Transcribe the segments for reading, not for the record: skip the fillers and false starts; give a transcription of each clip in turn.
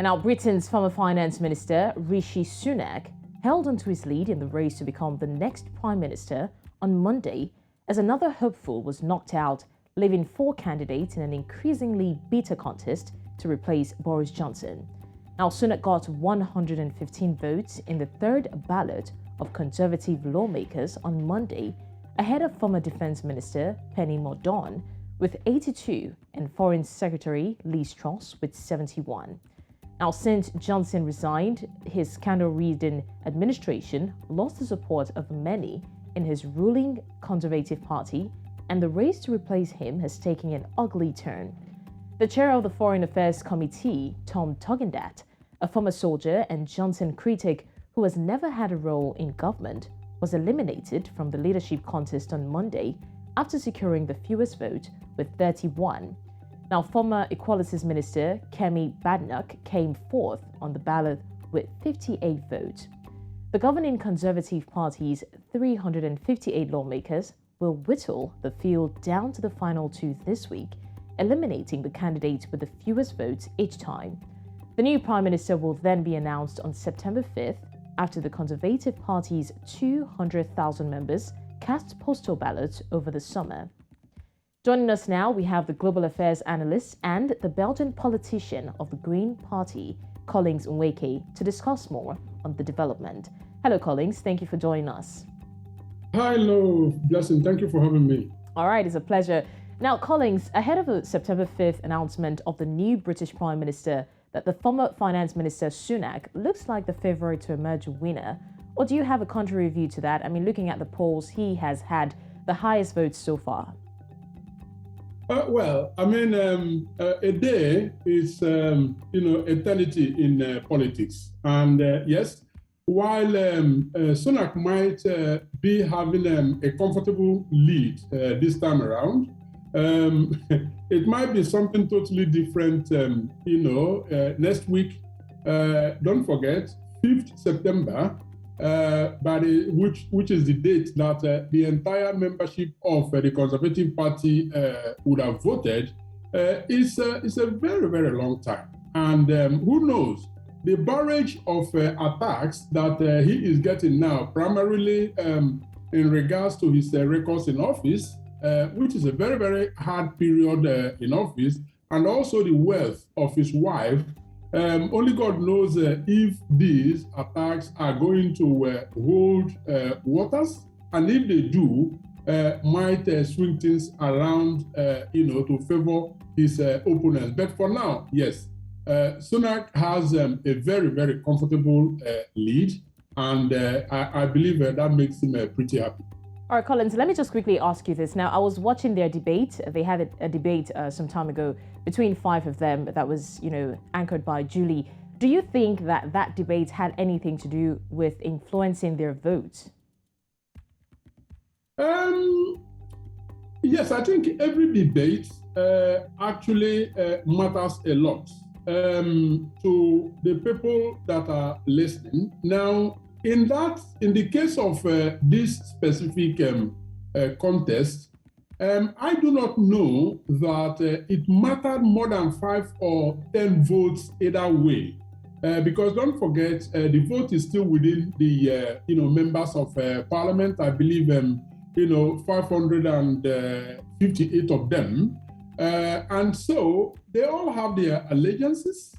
And now Britain's former finance minister, Rishi Sunak, held onto his lead in the race to become the next prime minister on Monday as another hopeful was knocked out, leaving four candidates in an increasingly bitter contest to replace Boris Johnson. Now Sunak got 115 votes in the third ballot of Conservative lawmakers on Monday, ahead of former Defence Minister Penny Mordaunt with 82 and Foreign Secretary Liz Truss with 71. Now, since Johnson resigned, his scandal-ridden administration lost the support of many in his ruling Conservative Party, and the race to replace him has taken an ugly turn. The chair of the Foreign Affairs Committee, Tom Tugendhat, a former soldier and Johnson critic who has never had a role in government, was eliminated from the leadership contest on Monday after securing the fewest votes with 31. Now, former Equalities Minister Kemi Badenoch came fourth on the ballot with 58 votes. The governing Conservative Party's 358 lawmakers will whittle the field down to the final two this week, eliminating the candidates with the fewest votes each time. The new Prime Minister will then be announced on September 5th after the Conservative Party's 200,000 members cast postal ballots over the summer. Joining us now, we have the global affairs analyst and the Belgian politician of the Green Party, Collins Nweke, to discuss more on the development. Hello, Collins. Thank you for joining us. Hello, Blessing. Thank you for having me. All right, it's a pleasure. Now, Collins, ahead of the September 5th announcement of the new British Prime Minister, that the former Finance Minister Sunak looks like the favorite to emerge winner, or do you have a contrary view to that? I mean, looking at the polls, he has had the highest votes so far. A day is, eternity in politics. And yes, while Sunak might be having a comfortable lead this time around, it might be something totally different, next week. Don't forget, 5th September, which is the date that the entire membership of the Conservative Party would have voted, is a very, very long time. And who knows, the barrage of attacks that he is getting now, primarily in regards to his records in office, which is a very, very hard period in office, and also the wealth of his wife. Only God knows if these attacks are going to hold waters, and if they do, might swing things around, to favor his opponents. But for now, yes, Sunak has a very, very comfortable lead, and I believe that makes him pretty happy. All right, Collins, let me just quickly ask you this. Now, I was watching their debate. They had a debate some time ago between five of them that was, anchored by Julie. Do you think that debate had anything to do with influencing their votes? Yes, I think every debate actually matters a lot to the people that are listening. Now, in the case of this specific contest, I do not know that it mattered more than 5 or 10 votes either way, because don't forget the vote is still within the members of Parliament. I believe 558 of them, and so they all have their allegiances.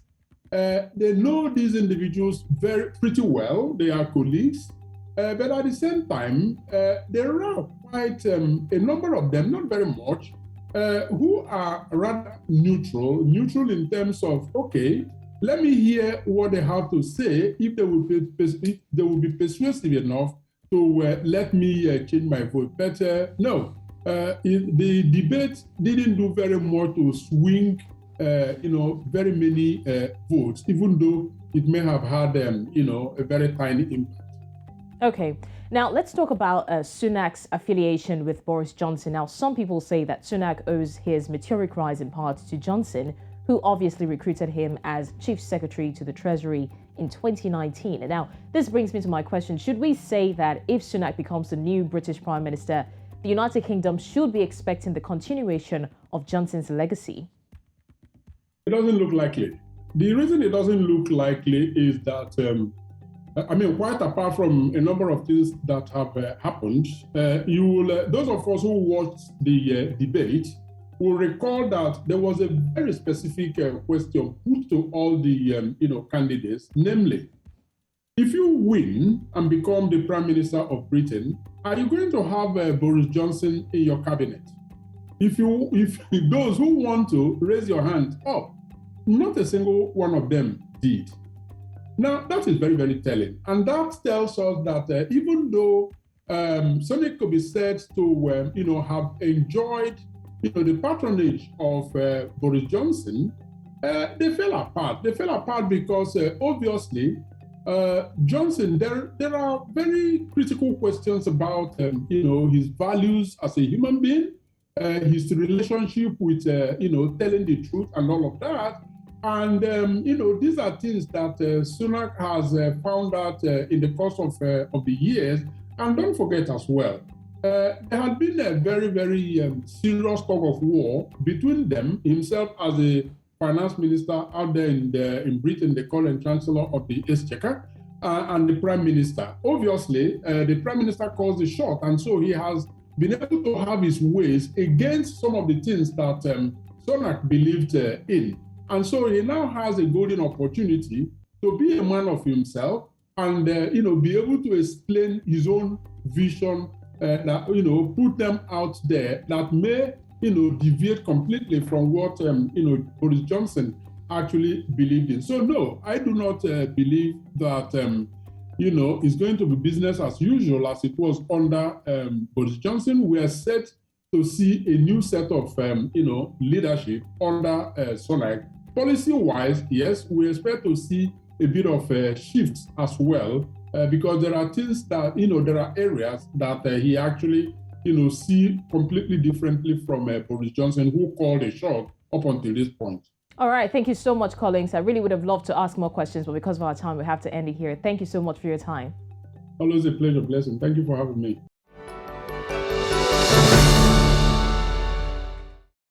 They know these individuals pretty well. They are colleagues, but at the same time, there are quite a number of them, not very much, who are rather neutral in terms of, okay, let me hear what they have to say. If they will be persuasive enough to let me change my vote. But no, the debate didn't do very much to swing very many votes, even though it may have had, a very tiny impact. Okay, now let's talk about Sunak's affiliation with Boris Johnson. Now, some people say that Sunak owes his meteoric rise in part to Johnson, who obviously recruited him as Chief Secretary to the Treasury in 2019. And now, this brings me to my question. Should we say that if Sunak becomes the new British Prime Minister, the United Kingdom should be expecting the continuation of Johnson's legacy? It doesn't look likely. The reason it doesn't look likely is that, quite apart from a number of things that have happened, those of us who watched the debate will recall that there was a very specific question put to all the candidates, namely, if you win and become the Prime Minister of Britain, are you going to have Boris Johnson in your cabinet? If those who want to raise your hand up, not a single one of them did. Now, that is very, very telling. And that tells us that even though Sonic could be said to have enjoyed the patronage of Boris Johnson, they fell apart. They fell apart because obviously Johnson, there are very critical questions about his values as a human being, his relationship with telling the truth and all of that. And these are things that Sunak has found out in the course of the years. And don't forget as well, there had been a very, very serious tug of war between them, himself as a finance minister out there in Britain, the current chancellor of the Exchequer, and the prime minister. Obviously, the prime minister calls the shot, and so he has been able to have his ways against some of the things that Sunak believed in. And so he now has a golden opportunity to be a man of himself and be able to explain his own vision that put them out there that may deviate completely from what Boris Johnson actually believed in. So no, I do not believe that it's going to be business as usual as it was under Boris Johnson. We are set to see a new set of leadership under Sunak. Policy-wise, yes, we expect to see a bit of shifts as well, because there are things that there are areas that he actually see completely differently from Boris Johnson, who called a shot up until this point. All right, thank you so much, Collins. I really would have loved to ask more questions, but because of our time, we have to end it here. Thank you so much for your time. Always a pleasure, Blessing. Thank you for having me.